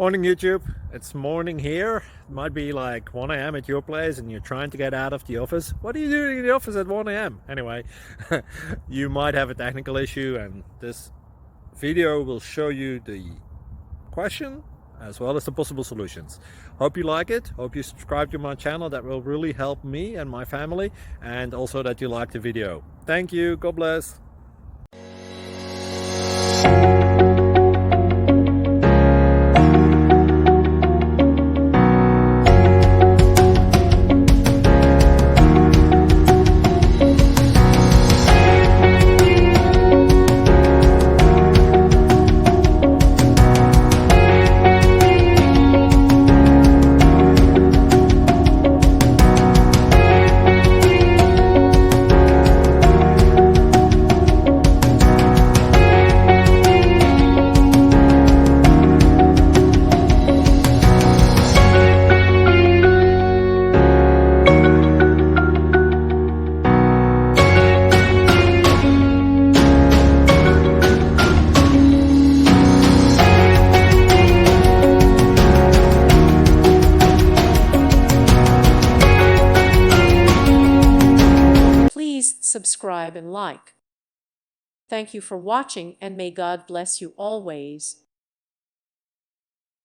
Morning YouTube, it's morning here. It might be like 1 a.m. at your place and you're trying to get out of the office. What are you doing in the office at 1 a.m.? Anyway, you might have a technical issue and this video will show you the question as well as the possible solutions. Hope you like it, hope you subscribe to my channel. That will really help me and my family, and also that you like the video. Thank you, God bless. Please subscribe and like. Thank you for watching, and may God bless you always.